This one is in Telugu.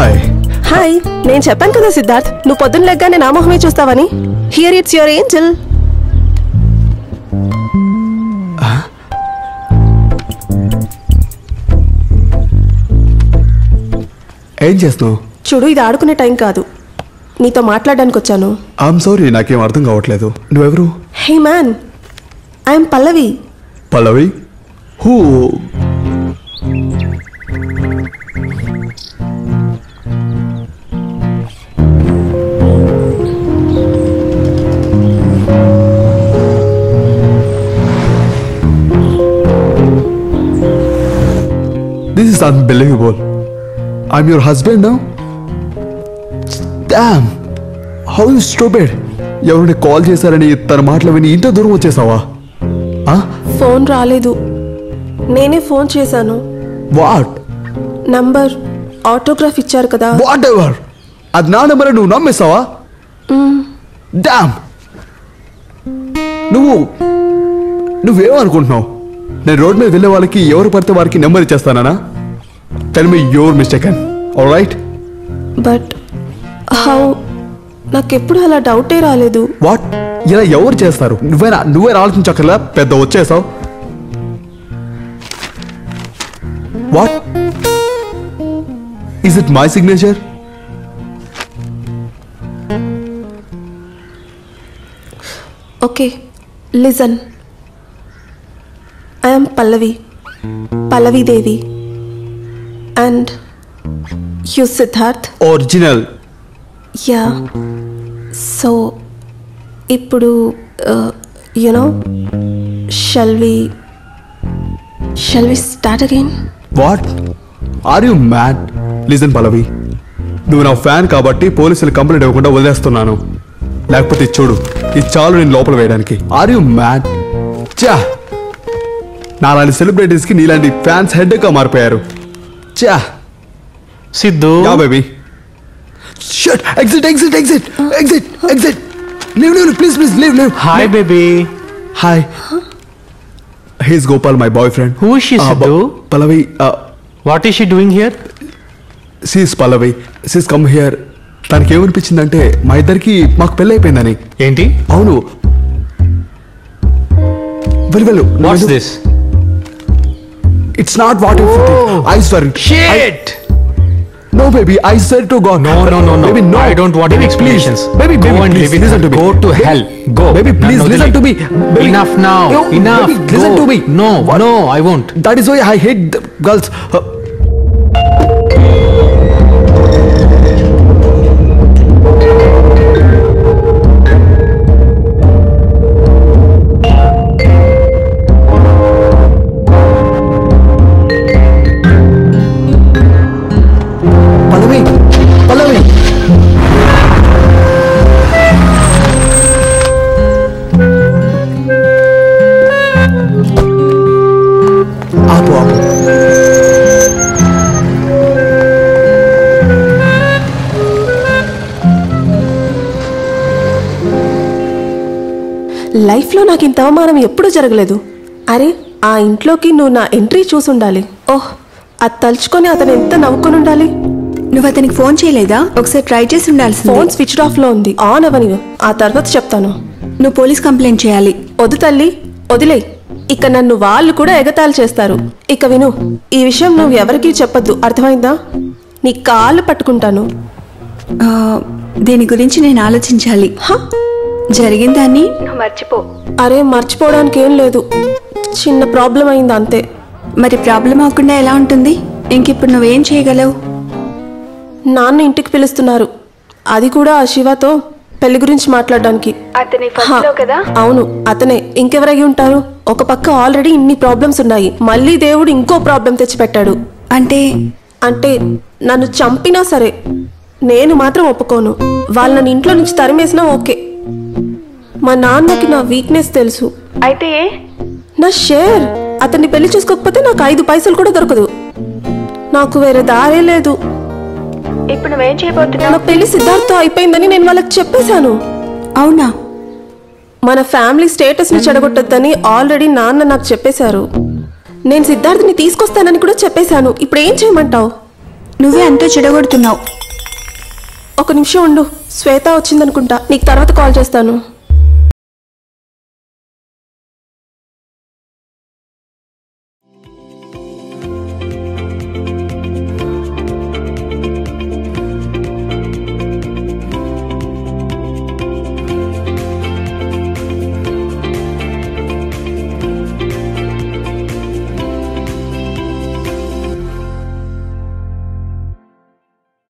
హాయ్. హాయ్, నేను చెప్పాను కదా సిద్ధార్థ్, నువ్వు పొద్దున్న లెగ్గానే నా మొహమే చూస్తావని. Here it's your angel. ఏం చేస్తున్నావు? చూడు, ఇది ఆడుకునే టైం కాదు, నీతో మాట్లాడడానికి వచ్చాను. ఐఎమ్ సారీ, నాకేం అర్థం కావట్లేదు. నువ్వెవరు? Hey man, I'm Pallavi. Pallavi? Who? This is unbelievable. I'm your husband now? Damn! How you stupid? ఎవరిని కాల్ చేశారని తన మాటలు విని ఇంత దూరం వచ్చేసావా? ఫోన్ రాలేదు, నేనే ఫోన్ చేశాను. వాట్? నంబర్ ఆటోగ్రాఫ్ ఇచ్చారు కదా. వాట్ ఎవర్, అది నా నెంబర్ నువ్వు నమ్మేసావా? డామ్! నువ్వేమనుకుంటున్నావు? నేను రోడ్ మీద వెళ్ళే వాళ్ళకి ఎవరు పడితే వారికి నెంబర్ ఇచ్చేస్తానా? Tell me your mistaken. Alright? But how? నాకెప్పుడు అలా డౌటే రాలేదు. వాట్? ఇలా ఎవరు చేస్తారు? నువ్వే ఆలోచించక్కర్లా, పెద్ద వచ్చేసావు. What? Is it my signature? Okay, listen. I am Pallavi Devi, and you Siddharth. Original. Yeah. So, ippudu, you know, shall we start again? What? Are you mad? Listen Pallavi, నువ్వు నా ఫ్యాన్ కాబట్టి పోలీసులు కంప్లైంట్ ఇవ్వకుండా వదిలేస్తున్నాను. లేకపోతే చూడు, ఇది చాలు నేను లోపల వేయడానికి. Are you mad? చా, నాలాంటి సెలబ్రిటీస్ కి నీలాంటి ఫ్యాన్స్ హెడ్ గా మారిపోయారు. చా. Siddhu. Yeah baby. Shut. Exit. Leave please leave. Hi baby. Hi. He is Gopal, my boy friend. Who is she Siddhu? Pallavi. What is she doing here? She is Pallavi. She is come here. తనకి ఏమనిపించిందంటే మా ఇద్దరికి మాకు పెళ్ళి అయిపోయిందని. ఏంటి? అవును. వెళ్ళు. What's this? It's not what you think. I swear. Shit! No, baby. I swear to God. No. Baby, no. I don't want any explanations. Baby, go and please listen to me. Go to hell. Go. Baby, please listen to me. Baby. Enough now. Yo, enough. Baby, listen to me. No, I won't. That is why I hate the girls. Pallavi. ఆపు. లైఫ్లో నాకు ఇంత అవమానం ఎప్పుడూ జరగలేదు. అరే, ఆ ఇంట్లోకి నువ్వు నా ఎంట్రీ చూసుండాలి. ఓహ్, అది తలుచుకొని అతను ఎంత నవ్వుకొని ఉండాలి. నువ్వు అతనికి ఫోన్ చేయలేదా? ఒకసారి ట్రై చేసి ఉండాల్సింది. ఫోన్ స్విచ్డ్ ఆఫ్ లో ఉంది. ఆన్ అవని, ఆ తర్వాత చెప్తాను. నువ్వు పోలీస్ కంప్లైంట్ చేయాలి. వద్దు తల్లి, వదిలే. ఇక నన్ను వాళ్ళు కూడా ఎగతాళి చేస్తారు. ఇక విను, ఈ విషయం నువ్వు ఎవరికీ చెప్పొద్దు, అర్థమైందా? నీ కాళ్ళు పట్టుకుంటాను. దీని గురించి నేను ఆలోచించాలి. జరిగిన దాన్ని మర్చిపో. అరే, మర్చిపోవడానికి ఏం లేదు, చిన్న ప్రాబ్లం అయింది అంతే. మరి ప్రాబ్లం అవ్వకుండా ఎలా ఉంటుంది? ఇంకిప్పుడు నువ్వేం చేయగలవు? నాన్న ఇంటికి పిలుస్తున్నారు, అది కూడా ఆ శివతో పెళ్లి గురించి మాట్లాడడానికి. అవును, అతనే. ఇంకెవరై ఉంటారు? ఒక పక్క ఆల్రెడీ ఇన్ని ప్రాబ్లమ్స్ ఉన్నాయి, మళ్ళీ దేవుడు ఇంకో ప్రాబ్లం తెచ్చిపెట్టాడు. అంటే నన్ను చంపినా సరే నేను మాత్రం ఒప్పుకోను. వాళ్ళని ఇంట్లో నుంచి తరిమేసినా ఓకే. మా నాన్నకి నా వీక్నెస్ తెలుసు. అయితే నా షేర్. అతన్ని పెళ్లి చేసుకోకపోతే నాకు 5 పైసలు కూడా దొరకదు. నాకు వేరే దారే లేదు. ఇప్పుడు నువ్వేం చేయబోతున్నావు? నా పెళ్లి సిద్ధార్థతో అయిపోయిందని నేను వాళ్ళకి చెప్పేశాను. అవునా? మన ఫ్యామిలీ స్టేటస్ ని చెడగొట్టొద్దని ఆల్రెడీ నాన్న నాకు చెప్పేశారు. నేను సిద్ధార్థని తీసుకొస్తానని కూడా చెప్పేశాను. ఇప్పుడు ఏం చేయమంటావు? నువ్వే అంతా చెడగొడుతున్నావు. ఒక నిమిషం ఉండు, శ్వేత వచ్చిందనుకుంటా, నీకు తర్వాత కాల్ చేస్తాను.